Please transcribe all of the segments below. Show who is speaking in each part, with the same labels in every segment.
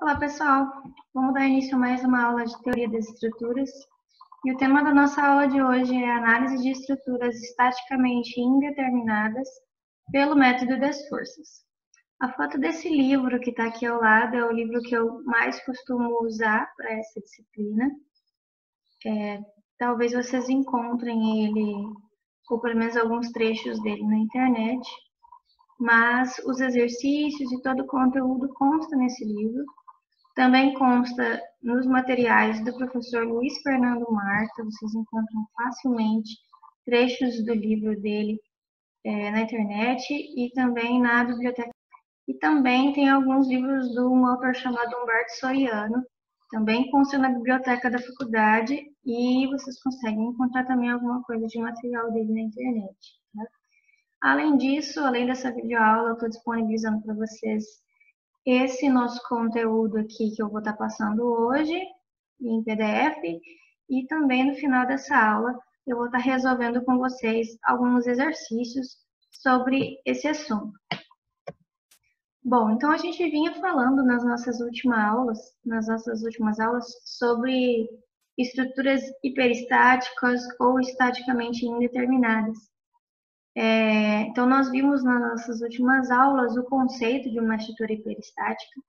Speaker 1: Olá, pessoal. Vamos dar início a mais uma aula de teoria das estruturas. E o tema da nossa aula de hoje é a análise de estruturas estaticamente indeterminadas pelo método das forças. A foto desse livro que está aqui ao lado é o livro que eu mais costumo usar para essa disciplina. Talvez vocês encontrem ele, ou pelo menos alguns trechos dele na internet, mas os exercícios e todo o conteúdo consta nesse livro. Também consta nos materiais do professor Luiz Fernando Marta, vocês encontram facilmente trechos do livro dele na internet e também na biblioteca. E também tem alguns livros de um autor chamado Humberto Soriano, também consta na biblioteca da faculdade e vocês conseguem encontrar também alguma coisa de material dele na internet. Tá? Além disso, além dessa videoaula, eu estou disponibilizando para vocês esse nosso conteúdo aqui que eu vou estar passando hoje em PDF e também no final dessa aula eu vou estar resolvendo com vocês alguns exercícios sobre esse assunto. Bom, então a gente vinha falando nas nossas últimas aulas sobre estruturas hiperestáticas ou estaticamente indeterminadas. Então, nós vimos nas nossas últimas aulas o conceito de uma estrutura hiperestática.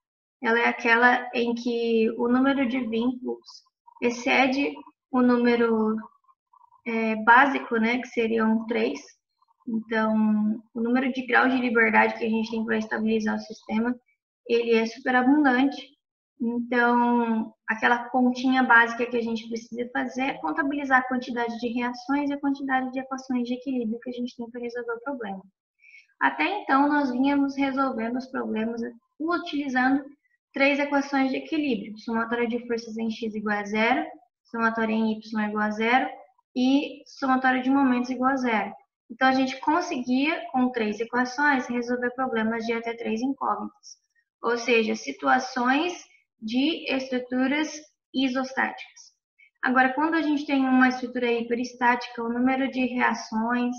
Speaker 1: Ela é aquela em que o número de vínculos excede o número básico, né, que seriam 3. Então, o número de graus de liberdade que a gente tem para estabilizar o sistema, ele é superabundante. Então, aquela continha básica que a gente precisa fazer é contabilizar a quantidade de reações e a quantidade de equações de equilíbrio que a gente tem para resolver o problema. Até então, nós vínhamos resolvendo os problemas utilizando 3 equações de equilíbrio: somatória de forças em x igual a 0, somatória em y igual a 0 e somatória de momentos igual a 0. Então, a gente conseguia, com 3 equações, resolver problemas de até 3 incógnitas, ou seja, situações de estruturas isostáticas. Agora, quando a gente tem uma estrutura hiperestática, o número de reações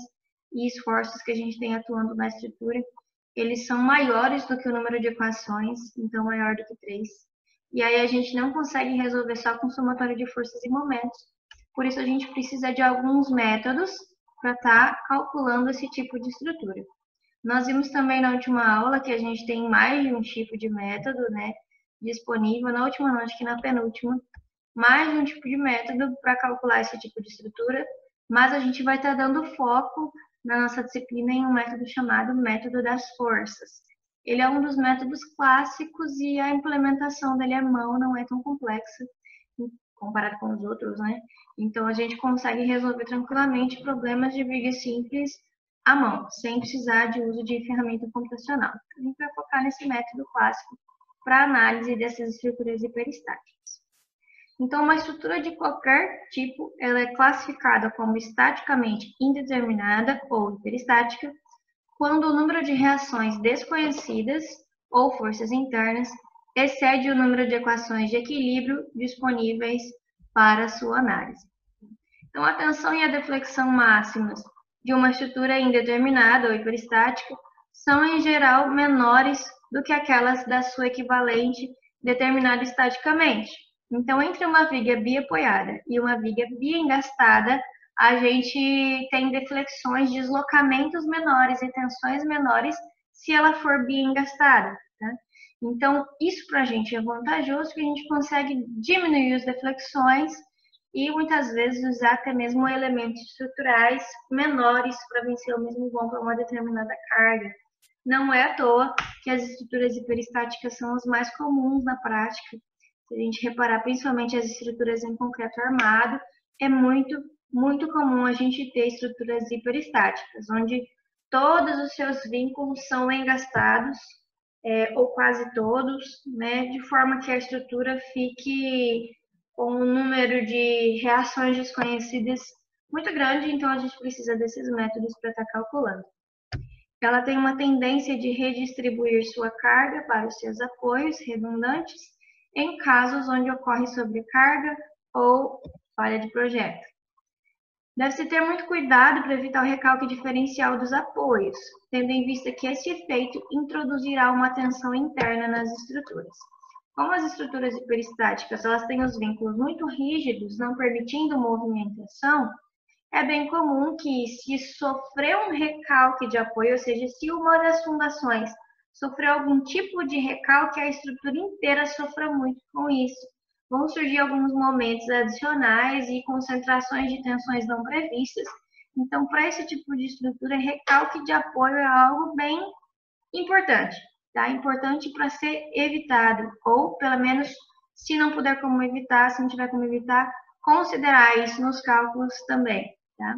Speaker 1: e esforços que a gente tem atuando na estrutura, eles são maiores do que o número de equações, então maior do que 3. E aí a gente não consegue resolver só com somatória de forças e momentos. Por isso a gente precisa de alguns métodos para estar calculando esse tipo de estrutura. Nós vimos também na última aula que a gente tem mais de um tipo de método, né, disponível, na última não, acho que na penúltima, mais de um tipo de método para calcular esse tipo de estrutura, mas a gente vai estar dando foco na nossa disciplina em um método chamado método das forças. Ele é um dos métodos clássicos e a implementação dele à mão não é tão complexa comparado com os outros, né? Então a gente consegue resolver tranquilamente problemas de viga simples à mão, sem precisar de uso de ferramenta computacional. A gente vai focar nesse método clássico para análise dessas estruturas hiperestáticas. Então, uma estrutura de qualquer tipo, ela é classificada como estaticamente indeterminada ou hiperestática quando o número de reações desconhecidas ou forças internas excede o número de equações de equilíbrio disponíveis para sua análise. Então, a tensão e a deflexão máximas de uma estrutura indeterminada ou hiperestática são, em geral, menores do que aquelas da sua equivalente determinada estaticamente. Então, entre uma viga biapoiada e uma viga biengastada, a gente tem deflexões, deslocamentos menores e tensões menores se ela for biengastada. Tá? Então, isso para a gente é vantajoso, porque a gente consegue diminuir as deflexões e muitas vezes usar até mesmo elementos estruturais menores para vencer o mesmo vão para uma determinada carga. Não é à toa que as estruturas hiperestáticas são as mais comuns na prática. Se a gente reparar, principalmente as estruturas em concreto armado, é muito comum a gente ter estruturas hiperestáticas, onde todos os seus vínculos são engastados, ou quase todos, né, de forma que a estrutura fique com um número de reações desconhecidas muito grande, então a gente precisa desses métodos para estar calculando. Ela tem uma tendência de redistribuir sua carga para os seus apoios redundantes em casos onde ocorre sobrecarga ou falha de projeto. Deve-se ter muito cuidado para evitar o recalque diferencial dos apoios, tendo em vista que esse efeito introduzirá uma tensão interna nas estruturas. Como as estruturas hiperestáticas elas têm os vínculos muito rígidos, não permitindo movimentação, é bem comum que, se sofrer um recalque de apoio, ou seja, se uma das fundações sofrer algum tipo de recalque, a estrutura inteira sofra muito com isso. Vão surgir alguns momentos adicionais e concentrações de tensões não previstas. Então, para esse tipo de estrutura, recalque de apoio é algo bem importante, tá? Importante para ser evitado, ou pelo menos, se não puder como evitar, se não tiver como evitar, considerar isso nos cálculos também, tá?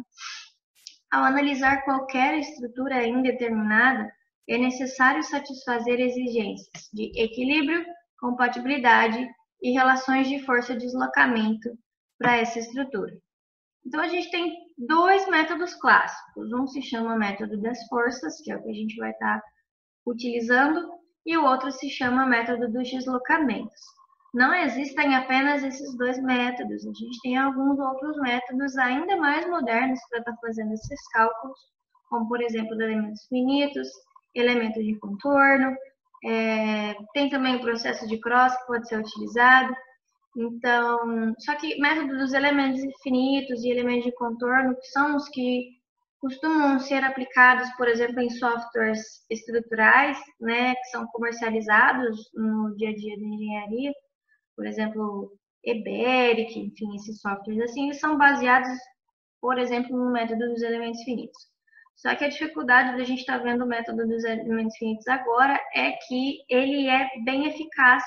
Speaker 1: Ao analisar qualquer estrutura indeterminada, é necessário satisfazer exigências de equilíbrio, compatibilidade e relações de força-deslocamento para essa estrutura. Então, a gente tem dois métodos clássicos. Um se chama método das forças, que é o que a gente vai estar utilizando, e o outro se chama método dos deslocamentos. Não existem apenas esses dois métodos, a gente tem alguns outros métodos ainda mais modernos para estar fazendo esses cálculos, como, por exemplo, elementos finitos, elementos de contorno, tem também o processo de cross que pode ser utilizado. Então, só que método dos elementos infinitos e elementos de contorno, que são os que costumam ser aplicados, por exemplo, em softwares estruturais, né, que são comercializados no dia a dia da engenharia, por exemplo, Eberic, enfim, esses softwares assim, eles são baseados, por exemplo, no método dos elementos finitos. Só que a dificuldade da gente estar vendo o método dos elementos finitos agora é que ele é bem eficaz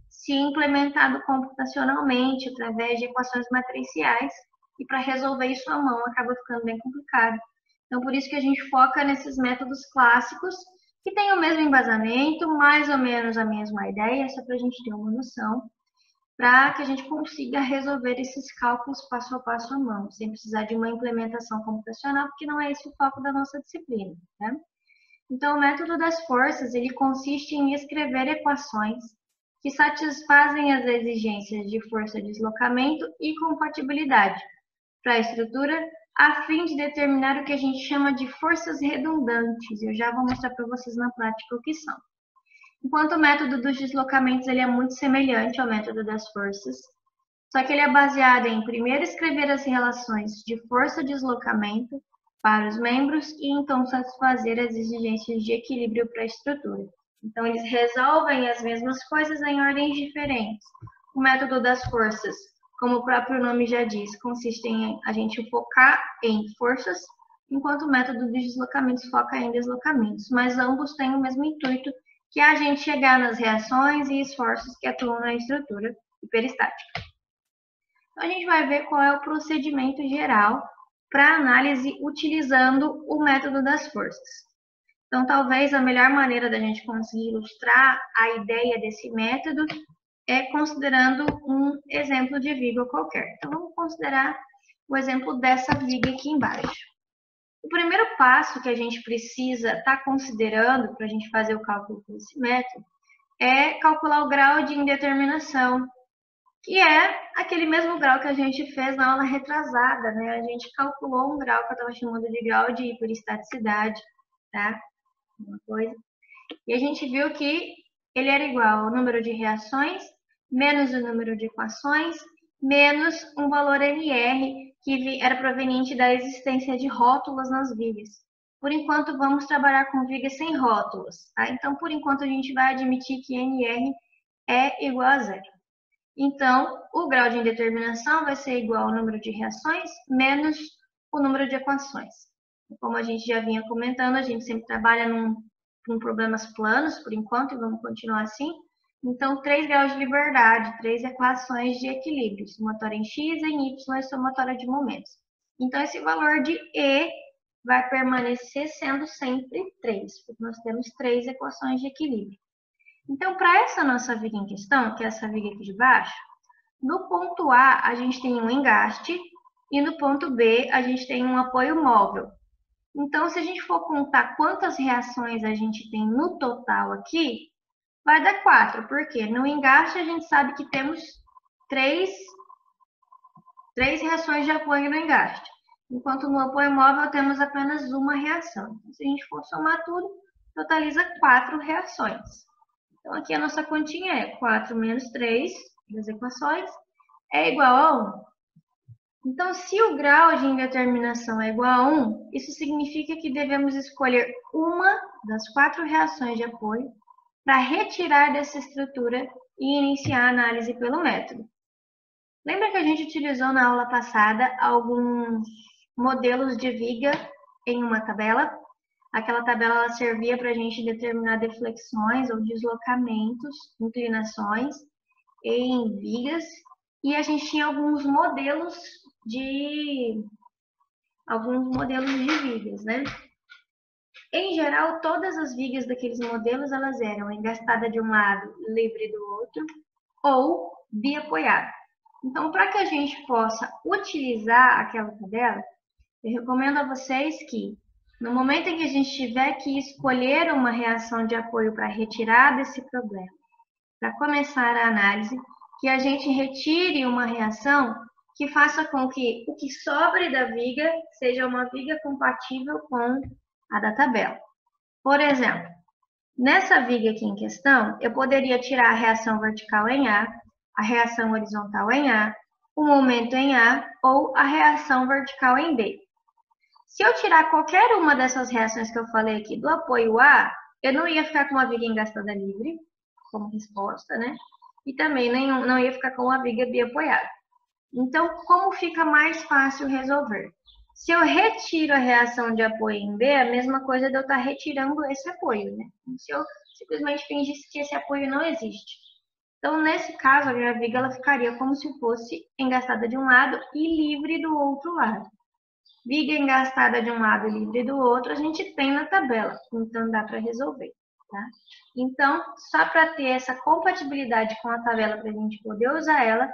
Speaker 1: se implementado computacionalmente, através de equações matriciais, e para resolver isso à mão acaba ficando bem complicado. Então, por isso que a gente foca nesses métodos clássicos, que têm o mesmo embasamento, mais ou menos a mesma ideia, só para a gente ter uma noção, para que a gente consiga resolver esses cálculos passo a passo à mão, sem precisar de uma implementação computacional, porque não é esse o foco da nossa disciplina, né? Então, o método das forças, ele consiste em escrever equações que satisfazem as exigências de força, deslocamento e compatibilidade para a estrutura, a fim de determinar o que a gente chama de forças redundantes. Eu já vou mostrar para vocês na prática o que são. Enquanto o método dos deslocamentos ele é muito semelhante ao método das forças, só que ele é baseado em primeiro escrever as relações de força-deslocamento para os membros e então satisfazer as exigências de equilíbrio para a estrutura. Então, eles resolvem as mesmas coisas em ordens diferentes. O método das forças, como o próprio nome já diz, consiste em a gente focar em forças, enquanto o método dos deslocamentos foca em deslocamentos, mas ambos têm o mesmo intuito, que é a gente chegar nas reações e esforços que atuam na estrutura hiperestática. Então, a gente vai ver qual é o procedimento geral para análise utilizando o método das forças. Então, talvez a melhor maneira da gente conseguir ilustrar a ideia desse método é considerando um exemplo de viga qualquer. Então, vamos considerar o exemplo dessa viga aqui embaixo. O primeiro passo que a gente precisa estar considerando para a gente fazer o cálculo desse método é calcular o grau de indeterminação, que é aquele mesmo grau que a gente fez na aula retrasada, né? A gente calculou um grau que eu estava chamando de grau de hiperestaticidade, tá? Uma coisa. E a gente viu que ele era igual ao número de reações menos o número de equações menos um valor NR que era proveniente da existência de rótulos nas vigas. Por enquanto, vamos trabalhar com vigas sem rótulos, tá? Então, por enquanto, a gente vai admitir que NR é igual a zero. Então, o grau de indeterminação vai ser igual ao número de reações menos o número de equações. Como a gente já vinha comentando, a gente sempre trabalha com problemas planos, por enquanto, e vamos continuar assim. Então, 3 graus de liberdade, 3 equações de equilíbrio, somatória em x, em y e somatória de momentos. Então, esse valor de E vai permanecer sendo sempre 3, porque nós temos 3 equações de equilíbrio. Então, para essa nossa viga em questão, que é essa viga aqui de baixo, no ponto A a gente tem um engaste e no ponto B a gente tem um apoio móvel. Então, se a gente for contar quantas reações a gente tem no total aqui, vai dar 4, porque no engaste a gente sabe que temos 3 reações de apoio no engaste, enquanto no apoio móvel temos apenas uma reação. Então, se a gente for somar tudo, totaliza 4 reações. Então, aqui a nossa continha é 4 menos 3 das equações é igual a 1. Então, se o grau de indeterminação é igual a 1, isso significa que devemos escolher uma das 4 reações de apoio para retirar dessa estrutura e iniciar a análise pelo método. Lembra que a gente utilizou na aula passada alguns modelos de viga em uma tabela? Aquela tabela ela servia para a gente determinar deflexões ou deslocamentos, inclinações em vigas, e a gente tinha alguns modelos de vigas, né? Em geral, todas as vigas daqueles modelos elas eram engastada de um lado, livre do outro, ou biapoiada. Então, para que a gente possa utilizar aquela tabela, eu recomendo a vocês que, no momento em que a gente tiver que escolher uma reação de apoio para retirar desse problema, para começar a análise, que a gente retire uma reação que faça com que o que sobre da viga seja uma viga compatível com a da tabela. Por exemplo, nessa viga aqui em questão, eu poderia tirar a reação vertical em A, a reação horizontal em A, o momento em A ou a reação vertical em B. Se eu tirar qualquer uma dessas reações que eu falei aqui do apoio A, eu não ia ficar com uma viga engastada livre, como resposta, né? E também não ia ficar com uma viga biapoiada. Então, como fica mais fácil resolver? Se eu retiro a reação de apoio em B, a mesma coisa de eu estar retirando esse apoio, né? Se eu simplesmente fingisse que esse apoio não existe. Então, nesse caso, a minha viga ela ficaria como se fosse engastada de um lado e livre do outro lado. Viga engastada de um lado e livre do outro, a gente tem na tabela, então dá para resolver. Tá? Então, só para ter essa compatibilidade com a tabela, para a gente poder usar ela,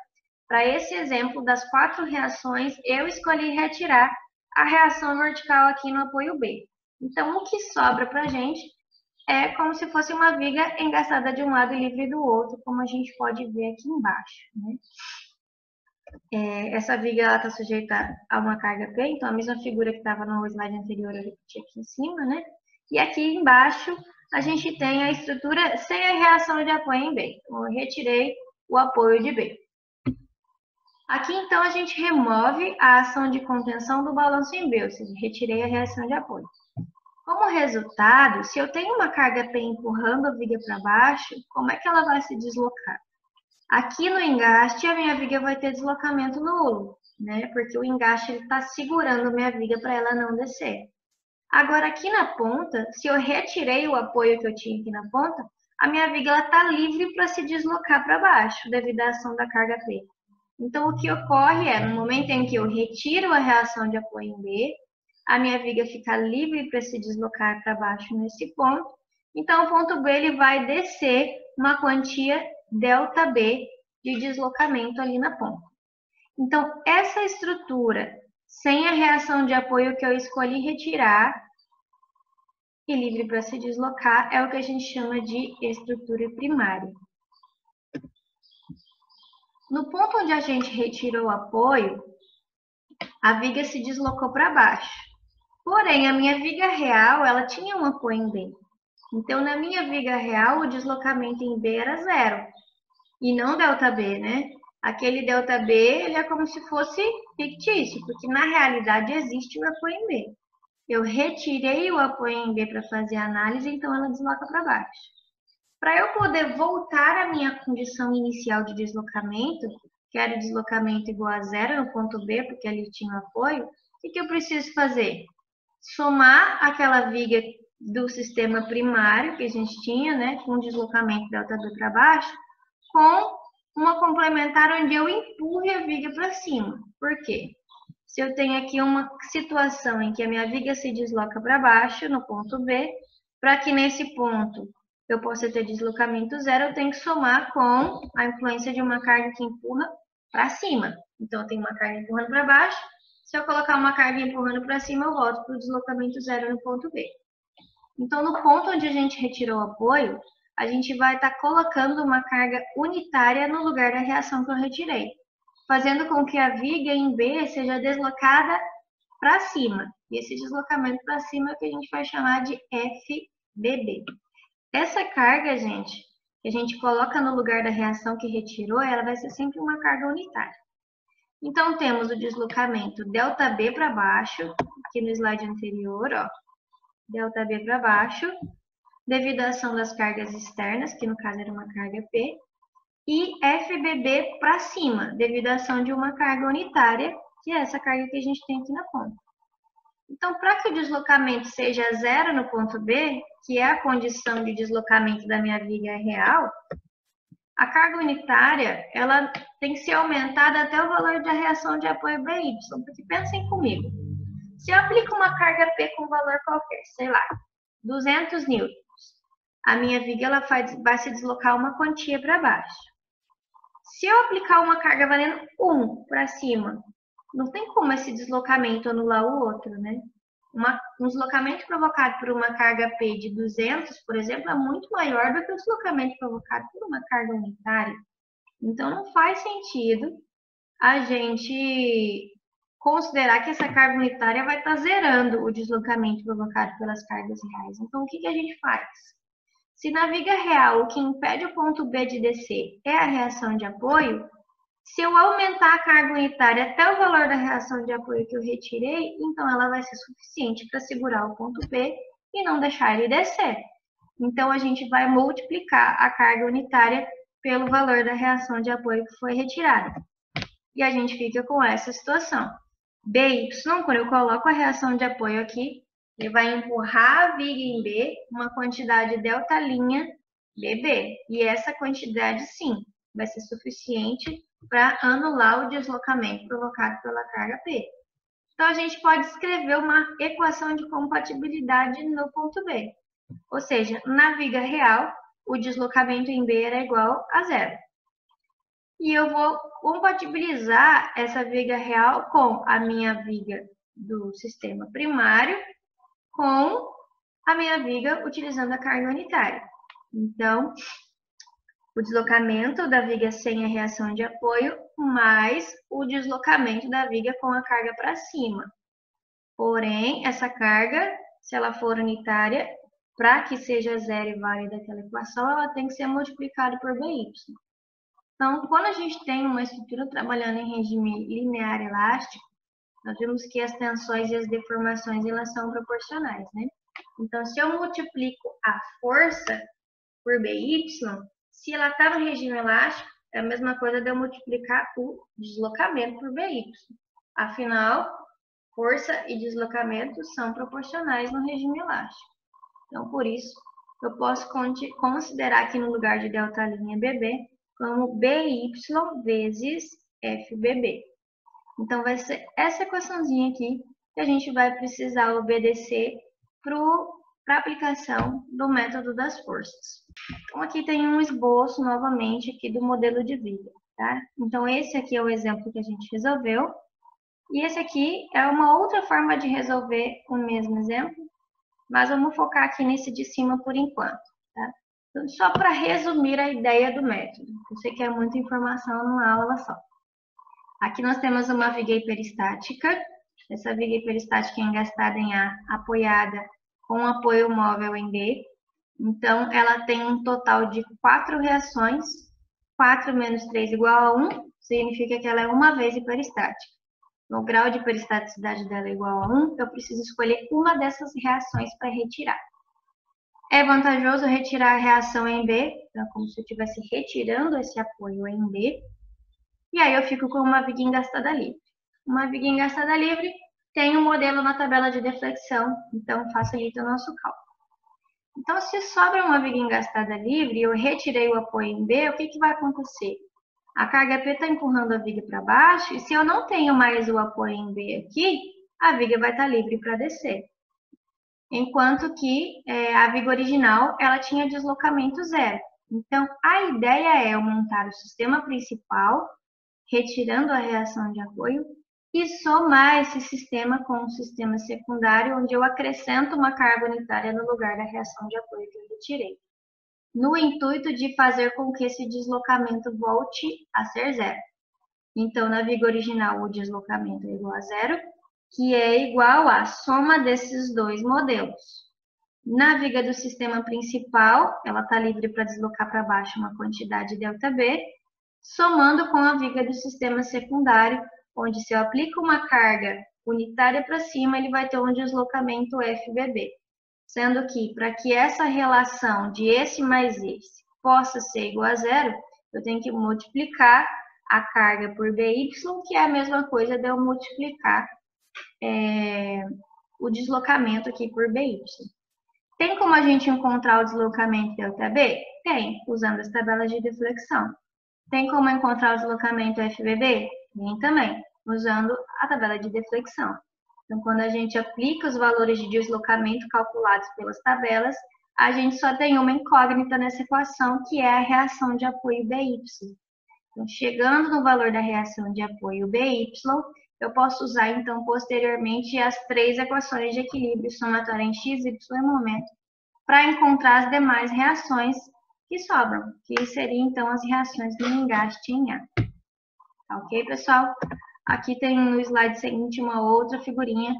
Speaker 1: para esse exemplo das 4 reações, eu escolhi retirar a reação vertical aqui no apoio B. Então, o que sobra para a gente é como se fosse uma viga engastada de um lado e livre do outro, como a gente pode ver aqui embaixo. Né? Essa viga está sujeita a uma carga P, então a mesma figura que estava no slide anterior eu repeti aqui em cima, né? E aqui embaixo a gente tem a estrutura sem a reação de apoio em B. Então, eu retirei o apoio de B. Aqui, então, a gente remove a ação de contenção do balanço em B, ou seja, retirei a reação de apoio. Como resultado, se eu tenho uma carga P empurrando a viga para baixo, como é que ela vai se deslocar? Aqui no engaste, a minha viga vai ter deslocamento nulo, né? Porque o engaste está segurando a minha viga para ela não descer. Agora, aqui na ponta, se eu retirei o apoio que eu tinha aqui na ponta, a minha viga está livre para se deslocar para baixo, devido à ação da carga P. Então, o que ocorre é, no momento em que eu retiro a reação de apoio em B, a minha viga fica livre para se deslocar para baixo nesse ponto. Então, o ponto B ele vai descer uma quantia ΔB de deslocamento ali na ponta. Então, essa estrutura, sem a reação de apoio que eu escolhi retirar e livre para se deslocar, é o que a gente chama de estrutura primária. No ponto onde a gente retirou o apoio, a viga se deslocou para baixo. Porém, a minha viga real, ela tinha um apoio em B. Então, na minha viga real, o deslocamento em B era 0. E não ΔB, né? Aquele ΔB, ele é como se fosse fictício, porque na realidade existe o apoio em B. Eu retirei o apoio em B para fazer a análise, então ela desloca para baixo. Para eu poder voltar à minha condição inicial de deslocamento, que era o deslocamento igual a 0 no ponto B, porque ali tinha o apoio, o que eu preciso fazer? Somar aquela viga do sistema primário que a gente tinha, né, com deslocamento ΔB para baixo, com uma complementar onde eu empurre a viga para cima. Por quê? Se eu tenho aqui uma situação em que a minha viga se desloca para baixo, no ponto B, para que nesse ponto eu possa ter deslocamento 0, eu tenho que somar com a influência de uma carga que empurra para cima. Então, eu tenho uma carga empurrando para baixo. Se eu colocar uma carga empurrando para cima, eu volto para o deslocamento 0 no ponto B. Então, no ponto onde a gente retirou o apoio, a gente vai estar colocando uma carga unitária no lugar da reação que eu retirei, fazendo com que a viga em B seja deslocada para cima. E esse deslocamento para cima é o que a gente vai chamar de FBB. Essa carga, gente, que a gente coloca no lugar da reação que retirou, ela vai ser sempre uma carga unitária. Então, temos o deslocamento ΔB para baixo, aqui no slide anterior, ó, ΔB para baixo, devido à ação das cargas externas, que no caso era uma carga P, e FBB para cima, devido à ação de uma carga unitária, que é essa carga que a gente tem aqui na ponta. Então, para que o deslocamento seja zero no ponto B, que é a condição de deslocamento da minha viga real, a carga unitária ela tem que ser aumentada até o valor da reação de apoio BY, porque pensem comigo, se eu aplico uma carga P com valor qualquer, sei lá, 200 newtons, a minha viga ela vai se deslocar uma quantia para baixo. Se eu aplicar uma carga valendo 1 para cima, não tem como esse deslocamento anular o outro, né? Um deslocamento provocado por uma carga P de 200, por exemplo, é muito maior do que o deslocamento provocado por uma carga unitária. Então, não faz sentido a gente considerar que essa carga unitária vai estar zerando o deslocamento provocado pelas cargas reais. Então, o que a gente faz? Se na viga real o que impede o ponto B de descer é a reação de apoio, se eu aumentar a carga unitária até o valor da reação de apoio que eu retirei, então ela vai ser suficiente para segurar o ponto B e não deixar ele descer. Então, a gente vai multiplicar a carga unitária pelo valor da reação de apoio que foi retirada. E a gente fica com essa situação. BY, quando eu coloco a reação de apoio aqui, ele vai empurrar a viga em B, uma quantidade Δ'B. E essa quantidade, sim, vai ser suficiente para anular o deslocamento provocado pela carga P. Então, a gente pode escrever uma equação de compatibilidade no ponto B. Ou seja, na viga real, o deslocamento em B era igual a zero. E eu vou compatibilizar essa viga real com a minha viga do sistema primário com a minha viga utilizando a carga unitária. Então, o deslocamento da viga sem a reação de apoio mais o deslocamento da viga com a carga para cima. Porém, essa carga, se ela for unitária, para que seja zero e válida aquela equação, ela tem que ser multiplicada por BY. Então, quando a gente tem uma estrutura trabalhando em regime linear elástico, nós vimos que as tensões e as deformações elas são proporcionais, né? Então, se eu multiplico a força por BY, se ela está no regime elástico, é a mesma coisa de eu multiplicar o deslocamento por BY. Afinal, força e deslocamento são proporcionais no regime elástico. Então, por isso, eu posso considerar aqui no lugar de Δ'BB como BY vezes FBB. Então, vai ser essa equaçãozinha aqui que a gente vai precisar obedecer para a aplicação do método das forças. Então, aqui tem um esboço, novamente, aqui do modelo de viga, tá? Então, esse aqui é o exemplo que a gente resolveu. E esse aqui é uma outra forma de resolver o mesmo exemplo, mas vamos focar aqui nesse de cima por enquanto, tá? Então, só para resumir a ideia do método. Eu sei que é muita informação numa aula só. Aqui nós temos uma viga hiperestática. Essa viga hiperestática é engastada em A, apoiada com um apoio móvel em B. Então, ela tem um total de 4 reações. 4 menos 3 igual a 1, significa que ela é uma vez hiperestática. O grau de hiperestaticidade dela é igual a 1, eu preciso escolher uma dessas reações para retirar. É vantajoso retirar a reação em B, então, como se eu estivesse retirando esse apoio em B. E aí eu fico com uma viga engastada livre. Uma viga engastada livre tem um modelo na tabela de deflexão, então facilita o nosso cálculo. Então, se sobra uma viga engastada livre e eu retirei o apoio em B, o que vai acontecer? A carga P está empurrando a viga para baixo, e se eu não tenho mais o apoio em B aqui, a viga vai estar livre para descer. Enquanto que a viga original, ela tinha deslocamento zero. Então, a ideia é eu montar o sistema principal, retirando a reação de apoio, e somar esse sistema com um sistema secundário, onde eu acrescento uma carga unitária no lugar da reação de apoio que eu retirei, no intuito de fazer com que esse deslocamento volte a ser zero. Então, na viga original, o deslocamento é igual a zero, que é igual à soma desses dois modelos. Na viga do sistema principal, ela está livre para deslocar para baixo uma quantidade ΔB, somando com a viga do sistema secundário, onde se eu aplico uma carga unitária para cima, ele vai ter um deslocamento FBB. Sendo que, para que essa relação de esse mais esse possa ser igual a zero, eu tenho que multiplicar a carga por BY, que é a mesma coisa de eu multiplicar o deslocamento aqui por BY. Tem como a gente encontrar o deslocamento ΔB? Tem, usando as tabelas de deflexão. Tem como encontrar o deslocamento FBB? Tem também, usando a tabela de deflexão. Então, quando a gente aplica os valores de deslocamento calculados pelas tabelas, a gente só tem uma incógnita nessa equação, que é a reação de apoio BY. Então, chegando no valor da reação de apoio BY, eu posso usar, então, posteriormente, as três equações de equilíbrio somatória em x, y e momento, para encontrar as demais reações que sobram, que seriam, então, as reações do engaste em A. Tá ok, pessoal? Aqui tem no slide seguinte uma outra figurinha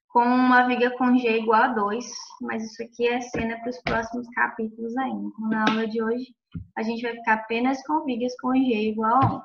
Speaker 1: com uma viga com G igual a 2, mas isso aqui é cena para os próximos capítulos ainda. Então, na aula de hoje, a gente vai ficar apenas com vigas com G igual a 1.